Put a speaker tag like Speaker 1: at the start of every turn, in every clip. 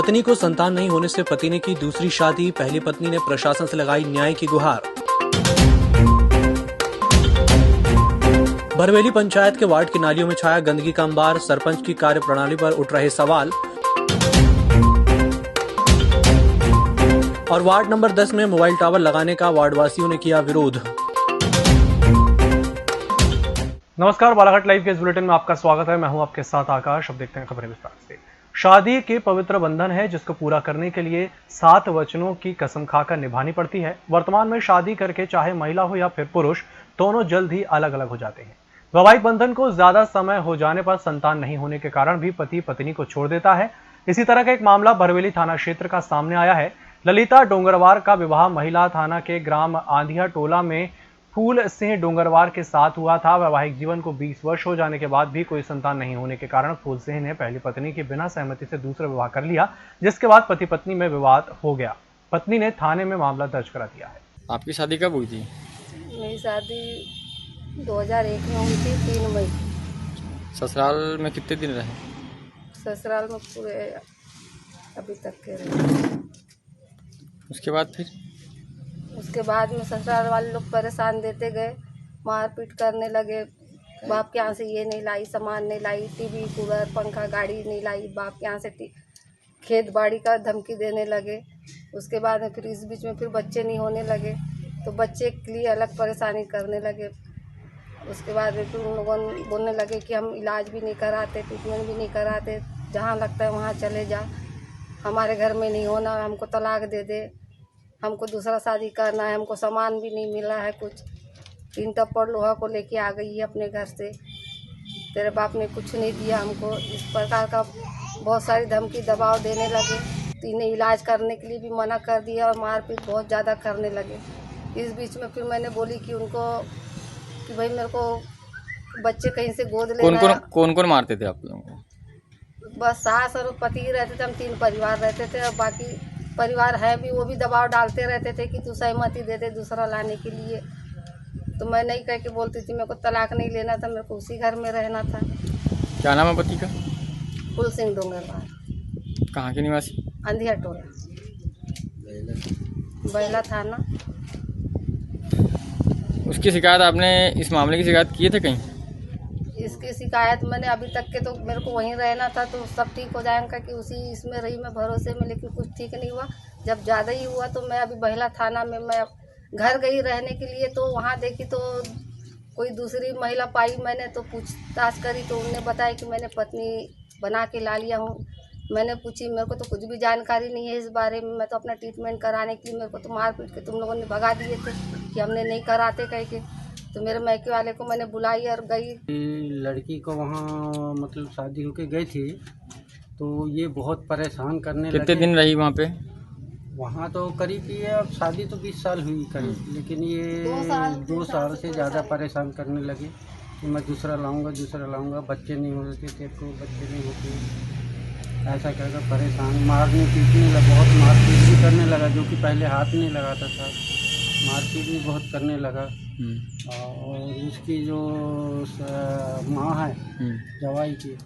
Speaker 1: पत्नी को संतान नहीं होने से पति ने की दूसरी शादी, पहली पत्नी ने प्रशासन से लगाई न्याय की गुहार। बरवेली पंचायत के वार्ड की नालियों में छाया गंदगी का अंबार, सरपंच की कार्यप्रणाली पर उठ रहे सवाल। और वार्ड नंबर 10 में मोबाइल टावर लगाने का वार्डवासियों ने किया विरोध। नमस्कार, बालाघाट लाइव के इस बुलेटिन में आपका स्वागत है। मैं हूं आपके साथ आकाश। अब देखते हैं खबरें विस्तार से। शादी के पवित्र बंधन है जिसको पूरा करने के लिए 7 वचनों की कसम खाकर निभानी पड़ती है। वर्तमान में शादी करके चाहे महिला हो या फिर पुरुष, दोनों जल्द ही अलग अलग हो जाते हैं। वैवाहिक बंधन को ज्यादा समय हो जाने पर संतान नहीं होने के कारण भी पति पत्नी को छोड़ देता है। इसी तरह का एक मामला बरवेली थाना क्षेत्र का सामने आया है। ललिता डोंगरवार का विवाह महिला थाना के ग्राम आंधिया टोला में फूल सिंह डोंगरवार के साथ हुआ था। वैवाहिक जीवन को 20 वर्ष हो जाने के बाद भी कोई संतान नहीं होने के कारण फूल सिंह ने पहली पत्नी की बिना सहमति से दूसरा विवाह कर लिया, जिसके बाद पति पत्नी में विवाद हो गया। पत्नी ने थाने में मामला दर्ज करा दिया है।
Speaker 2: आपकी शादी कब हुई थी?
Speaker 3: मेरी शादी 2001 में हुई थी, 3 मई।
Speaker 2: ससुराल में कितने दिन रहे?
Speaker 3: ससुराल में पूरे अभी तक के रहे।
Speaker 2: उसके बाद फिर?
Speaker 3: उसके बाद में ससुराल वाले लोग परेशान देते गए, मारपीट करने लगे। बाप के यहाँ से ये नहीं लाई, सामान नहीं लाई, टीवी कूलर पंखा गाड़ी नहीं लाई। बाप के यहाँ से खेत बाड़ी का धमकी देने लगे। उसके बाद में फिर इस बीच में फिर बच्चे नहीं होने लगे तो बच्चे के लिए अलग परेशानी करने लगे। उसके बाद फिर उन लोगों बोलने लगे कि हम इलाज भी नहीं कराते, ट्रीटमेंट भी नहीं कराते, जहाँ लगता है वहाँ चले जा, हमारे घर में नहीं होना, हमको तलाक दे दे, हमको दूसरा शादी करना है, हमको सामान भी नहीं मिला है कुछ। 3 टप्पड़ लोहा को लेके आ गई है अपने घर से, तेरे बाप ने कुछ नहीं दिया हमको। इस प्रकार का बहुत सारी धमकी दबाव देने लगे। तो इन्हें इलाज करने के लिए भी मना कर दिया और मारपीट बहुत ज़्यादा करने लगे। इस बीच में फिर मैंने बोली कि उनको कि भाई मेरे को बच्चे कहीं से गोद लेना।
Speaker 2: कौन कौन मारते थे आप लोगों को?
Speaker 3: बस सास और पति ही रहते थे, हम 3 परिवार रहते थे और बाकी परिवार है भी, वो भी दबाव डालते रहते थे कि तू सहमति दे दे दूसरा लाने के लिए। तो मैं नहीं कह के बोलती थी, मेरे को तलाक नहीं लेना था, मेरे को उसी घर में रहना था।
Speaker 2: क्या नाम है पति का?
Speaker 3: फूल सिंह डोंगरवार।
Speaker 2: कहाँ के निवासी?
Speaker 3: अंधिया टोला, बैला थाना।
Speaker 2: उसकी शिकायत आपने, इस मामले की शिकायत किए थे कहीं?
Speaker 3: इसकी शिकायत मैंने अभी तक के तो मेरे को वहीं रहना था तो सब ठीक हो जाएगा कि उसी इसमें रही मैं भरोसे में, लेकिन कुछ ठीक नहीं हुआ। जब ज़्यादा ही हुआ तो मैं अभी बहला थाना में मैं घर गई रहने के लिए, तो वहाँ देखी तो कोई दूसरी महिला पाई। मैंने तो पूछताछ करी तो उन्होंने बताया कि मैंने पत्नी बना के ला लिया हूँ। मैंने पूछी, मेरे को तो कुछ भी जानकारी नहीं है इस बारे में, मैं तो अपना ट्रीटमेंट कराने के लिए, मेरे को तो मार पीट के तुम लोगों ने भगा दिए थे कि हमने नहीं कराते कह के। तो मेरे मैके वाले को मैंने बुलाई और गई।
Speaker 4: लड़की को वहाँ मतलब शादी होके गई थी तो ये बहुत परेशान करने लगे।
Speaker 2: कितने दिन रही वहाँ पे?
Speaker 4: वहाँ तो करीब ये, अब शादी तो 20 साल हुई करीब, लेकिन ये 2 साल से ज़्यादा परेशान करने लगे कि मैं दूसरा लाऊंगा, बच्चे नहीं होते तेरे को, बच्चे नहीं होते, ऐसा कहकर परेशान, मारने पीटने लगा, बहुत मारपीट भी करने लगा, जो कि पहले हाथ नहीं लगाता था, मारपीट भी बहुत करने लगा। और उसकी जो माँ है जवाई की,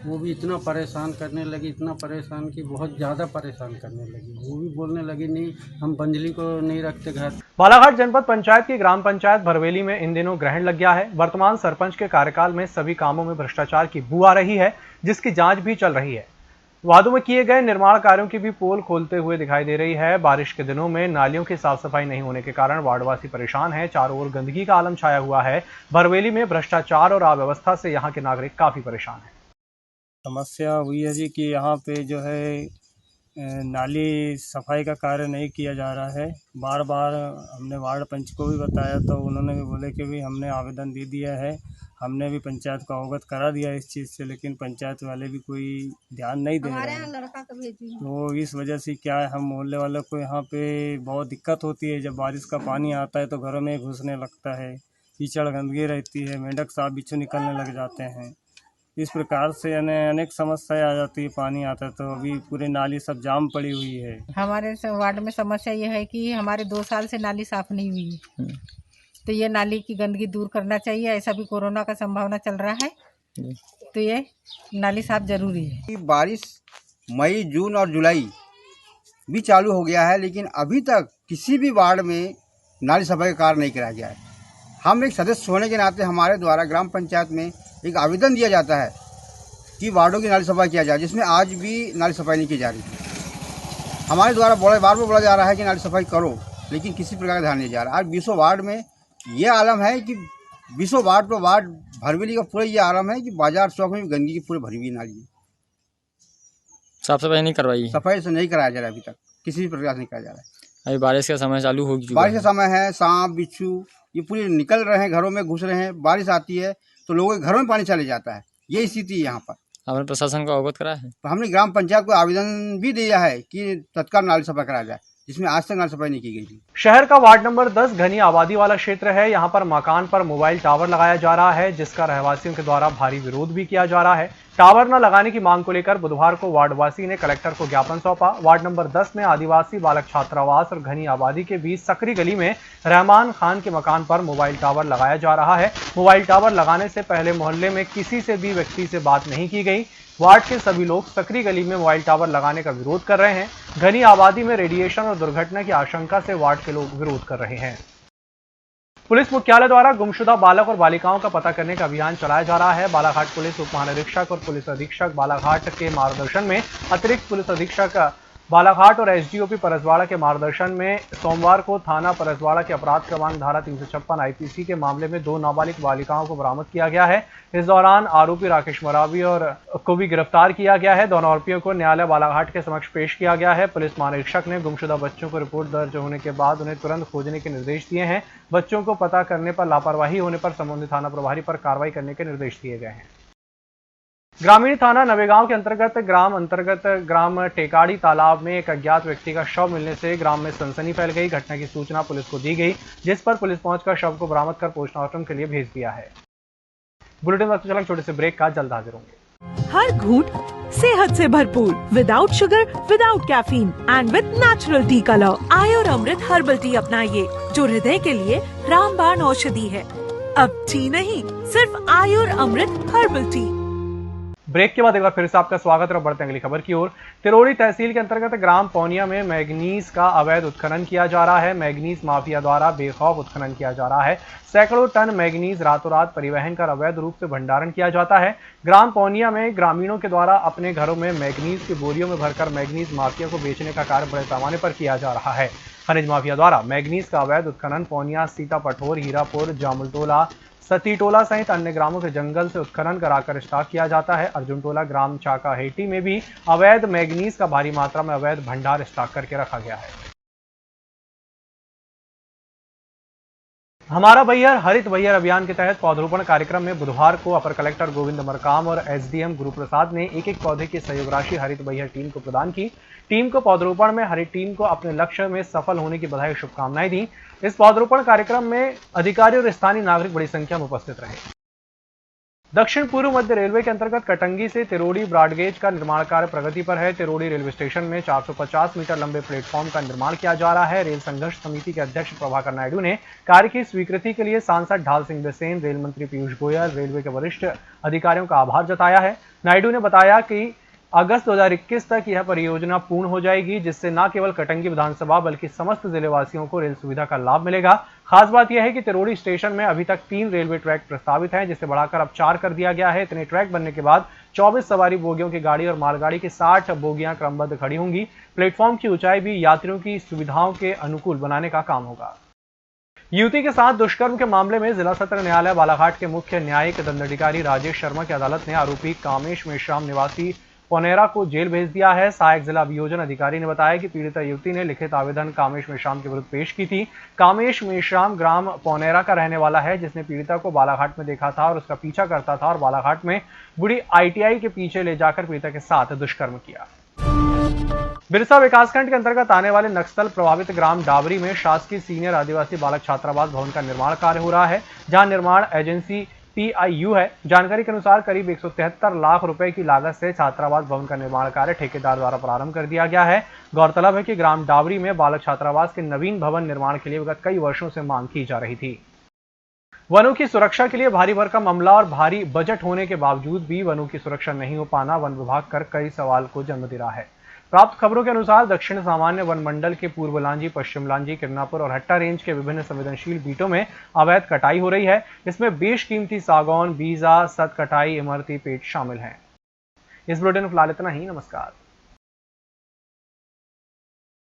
Speaker 4: वो भी इतना परेशान करने लगी, इतना परेशान कि बहुत ज़्यादा परेशान करने लगी। वो भी बोलने लगी नहीं, हम बंजली को नहीं रखते घर।
Speaker 1: बालाघाट जनपद पंचायत की ग्राम पंचायत बरवेली में इन दिनों ग्रहण लग गया है। वर्तमान सरपंच के कार्यकाल में सभी कामों में भ्रष्टाचार की बू आ रही है, जिसकी जांच भी चल रही है। वादों में किए गए निर्माण कार्यों की भी पोल खोलते हुए दिखाई दे रही है। बारिश के दिनों में नालियों की साफ सफाई नहीं होने के कारण वार्डवासी परेशान है। चारों ओर गंदगी का आलम छाया हुआ है। बरवेली में भ्रष्टाचार और अव्यवस्था से यहाँ के नागरिक काफी परेशान हैं।
Speaker 5: समस्या हुई है जी कि यहाँ पे जो है नाली सफाई का कार्य नहीं किया जा रहा है। बार बार हमने वार्ड पंच को भी बताया तो उन्होंने भी बोले कि भी हमने आवेदन दे दिया है, हमने भी पंचायत को अवगत करा दिया इस चीज़ से, लेकिन पंचायत वाले भी कोई ध्यान नहीं दे रहे हैं। तो इस वजह से क्या है, हम मोहल्ले वालों को यहाँ पे बहुत दिक्कत होती है। जब बारिश का पानी आता है तो घरों में घुसने लगता है, कीचड़ गंदगी रहती है, मेंढक सांप बिच्छू निकलने लग जाते हैं। इस प्रकार से अनेक समस्याएं आ जाती है। पानी आता है तो अभी पूरे नाली सब जाम पड़ी हुई है।
Speaker 6: हमारे वार्ड में समस्या ये है कि हमारे 2 साल से नाली साफ नहीं हुई है, तो ये नाली की गंदगी दूर करना चाहिए। ऐसा भी कोरोना का संभावना चल रहा है, तो ये नाली साफ जरूरी है।
Speaker 7: बारिश मई, जून और जुलाई भी चालू हो गया है, लेकिन अभी तक किसी भी वार्ड में नाली सफाई का कार्य नहीं कराया गया है। हम एक सदस्य होने के नाते हमारे द्वारा ग्राम पंचायत में एक आवेदन दिया जाता है कि वार्डों की नाली सफाई किया जाए, जिसमें आज भी नाली सफाई नहीं की जा रही। हमारे द्वारा बार बार बोला जा रहा है कि नाली सफाई करो, लेकिन किसी प्रकार का ध्यान नहीं जा रहा। आज 20 वार्ड में ये आलम है कि 20 वार्ड पर वार्ड भरवेली का पूरा ये आलम है कि बाजार चौक में गंदगी की पूरी भरी हुई नाली है।
Speaker 2: साफ सफाई नहीं करवाई?
Speaker 7: सफाई से नहीं कराया जा रहा, अभी तक किसी भी प्रकार से नहीं कराया जा रहा है।
Speaker 2: अभी बारिश का समय चालू हो चुका है।
Speaker 7: बारिश का समय है, सांप बिच्छू ये पूरे निकल रहे हैं, घरों में घुस रहे हैं। बारिश आती है तो लोगों के घरों में पानी चले जाता है। ये स्थिति है यहाँ पर।
Speaker 2: आपने प्रशासन को अवगत कराया है?
Speaker 7: तो हमने ग्राम पंचायत को आवेदन भी दिया है कि तत्काल नाली सफाई कराया जाए, जिसमें आज तक नाली सफाई नहीं की गई थी।
Speaker 1: शहर का वार्ड नंबर 10 घनी आबादी वाला क्षेत्र है। यहाँ पर मकान पर मोबाइल टावर लगाया जा रहा है, जिसका रहवासियों के द्वारा भारी विरोध भी किया जा रहा है। टावर न लगाने की मांग को लेकर बुधवार को वार्डवासी ने कलेक्टर को ज्ञापन सौंपा। वार्ड नंबर 10 में आदिवासी बालक छात्रावास और घनी आबादी के बीच सकरी गली में रहमान खान के मकान पर मोबाइल टावर लगाया जा रहा है। मोबाइल टावर लगाने से पहले मोहल्ले में किसी से भी व्यक्ति से बात नहीं की गई। वार्ड के सभी लोग सकरी गली में मोबाइल टावर लगाने का विरोध कर रहे हैं। घनी आबादी में रेडिएशन और दुर्घटना की आशंका से वार्ड के लोग विरोध कर रहे हैं। पुलिस मुख्यालय द्वारा गुमशुदा बालक और बालिकाओं का पता करने का अभियान चलाया जा रहा है। बालाघाट पुलिस उप महानिरीक्षक और पुलिस अधीक्षक बालाघाट के मार्गदर्शन में अतिरिक्त पुलिस अधीक्षक बालाघाट और एसडीओपी परसवाड़ा के मार्गदर्शन में सोमवार को थाना परसवाड़ा के अपराध क्रमांक धारा 356 आईपीसी के मामले में 2 नाबालिग बालिकाओं को बरामद किया गया है। इस दौरान आरोपी राकेश मरावी और को भी गिरफ्तार किया गया है। दोनों आरोपियों को न्यायालय बालाघाट के समक्ष पेश किया गया है। पुलिस महानिरीक्षक ने गुमशुदा बच्चों को रिपोर्ट दर्ज होने के बाद उन्हें तुरंत खोजने के निर्देश दिए हैं। बच्चों को पता करने पर लापरवाही होने पर संबंधित थाना प्रभारी पर कार्रवाई करने के निर्देश दिए गए हैं। ग्रामीण थाना नवेगांव के अंतर्गत ग्राम टेकाड़ी तालाब में एक अज्ञात व्यक्ति का शव मिलने से ग्राम में सनसनी फैल गई। घटना की सूचना पुलिस को दी गई, जिस पर पुलिस पहुंचकर शव को बरामद कर पोस्टमार्टम के लिए भेज दिया है। बुलेटिन में चला छोटे से ब्रेक का, जल्द हाजिर होंगे।
Speaker 8: हर घूंट सेहत से भरपूर, without sugar, without caffeine and with natural tea colour. Ayur Amrit herbal tea अपनाइए, जो हृदय के लिए रामबाण औषधि है। अब टी नहीं, सिर्फ आयुर अमृत हर्बल टी।
Speaker 1: ब्रेक के बाद एक बार फिर से आपका स्वागत है। बढ़ते हैं अगली खबर की ओर। तिरोड़ी तहसील के अंतर्गत ग्राम पौनिया में मैग्नीज का अवैध उत्खनन किया जा रहा है। मैग्नीज माफिया द्वारा बेखौफ उत्खनन किया जा रहा है। सैकड़ों टन मैग्नीज रातों रात परिवहन कर अवैध रूप से भंडारण किया जाता है। ग्राम पौनिया में ग्रामीणों के द्वारा अपने घरों में मैग्नीज की बोरियों में भरकर मैग्नीज माफिया को बेचने का कार्य बड़े पैमाने पर किया जा रहा है। खनिज माफिया द्वारा मैग्नीज का अवैध उत्खनन पौनिया, सीतापठोर, हीरापुर, जामुलटोला, सतीटोला सहित अन्य ग्रामों के जंगल से उत्खनन कराकर स्टॉक किया जाता है। अर्जुनटोला ग्राम चाकाहेटी में भी अवैध मैग्नीज का भारी मात्रा में अवैध भंडार स्टॉक करके रखा गया है। हमारा बैहर हरित बैहर अभियान के तहत पौधरोपण कार्यक्रम में बुधवार को अपर कलेक्टर गोविंद मरकाम और एसडीएम गुरुप्रसाद ने एक एक पौधे की सहयोग राशि हरित बैहर टीम को प्रदान की। टीम को पौधरोपण में हरित टीम को अपने लक्ष्य में सफल होने की बधाई और शुभकामनाएं दी। इस पौधरोपण कार्यक्रम में अधिकारी और स्थानीय नागरिक बड़ी संख्या में उपस्थित रहे। दक्षिण पूर्व मध्य रेलवे के अंतर्गत कटंगी से तिरोड़ी ब्रॉडगेज का निर्माण कार्य प्रगति पर है। तिरोड़ी रेलवे स्टेशन में 450 मीटर लंबे प्लेटफॉर्म का निर्माण किया जा रहा है। रेल संघर्ष समिति के अध्यक्ष प्रभाकर नायडू ने कार्य की स्वीकृति के लिए सांसद ढाल सिंह बिसेन, रेल मंत्री पीयूष गोयल, रेलवे के वरिष्ठ अधिकारियों का आभार जताया है। नायडू ने बताया कि अगस्त 2021 तक यह परियोजना पूर्ण हो जाएगी, जिससे न केवल कटंगी विधानसभा बल्कि समस्त जिलेवासियों को रेल सुविधा का लाभ मिलेगा। खास बात यह है कि तिरोड़ी स्टेशन में अभी तक 3 रेलवे ट्रैक प्रस्तावित हैं, जिसे बढ़ाकर अब 4 कर दिया गया है। इतने ट्रैक बनने के बाद 24 सवारी बोगियों की गाड़ी और मालगाड़ी की 60 बोगियां क्रमबद्ध खड़ी होंगी। प्लेटफॉर्म की ऊंचाई भी यात्रियों की सुविधाओं के अनुकूल बनाने का काम होगा। युवती के साथ दुष्कर्म के मामले में जिला सत्र न्यायालय बालाघाट के मुख्य न्यायिक दंडाधिकारी राजेश शर्मा की अदालत ने आरोपी कामेश मेश्राम निवासी पौनेरा को जेल भेज दिया है। सहायक जिला अभियोजन अधिकारी ने बताया कि पीड़िता युवती ने लिखित आवेदन कामेश मेश्राम के विरुद्ध पेश की थी। कामेश मेश्राम ग्राम पौनेरा का रहने वाला है, जिसने पीड़िता को बालाघाट में देखा था और उसका पीछा करता था और बालाघाट में बुढ़ी ITI के पीछे ले जाकर पीड़िता के साथ दुष्कर्म किया। बिरसा विकासखंड के अंतर्गत आने वाले नक्सल प्रभावित ग्राम डाबरी में शासकीय सीनियर आदिवासी बालक छात्रावास भवन का निर्माण कार्य हो रहा है, जहां निर्माण एजेंसी TIU है। जानकारी के अनुसार करीब 173 लाख रुपए की लागत से छात्रावास भवन का निर्माण कार्य ठेकेदार द्वारा प्रारंभ कर दिया गया है। गौरतलब है कि ग्राम डाबरी में बालक छात्रावास के नवीन भवन निर्माण के लिए विगत कई वर्षों से मांग की जा रही थी। वनों की सुरक्षा के लिए भारी भरकम अमला और भारी बजट होने के बावजूद भी वनों की सुरक्षा नहीं हो पाना वन विभाग कर कई सवाल को जन्म दे रहा है। प्राप्त खबरों के अनुसार दक्षिण सामान्य वन मंडल के पूर्व लांजी, पश्चिम लांजी, किरनापुर और हट्टा रेंज के विभिन्न संवेदनशील बीटों में अवैध कटाई हो रही है। इसमें बेशकीमती सागौन, बीजा, सत कटाई, इमरती पेड़ शामिल हैं। इस बुलेटिन में फिलहाल इतना ही। नमस्कार।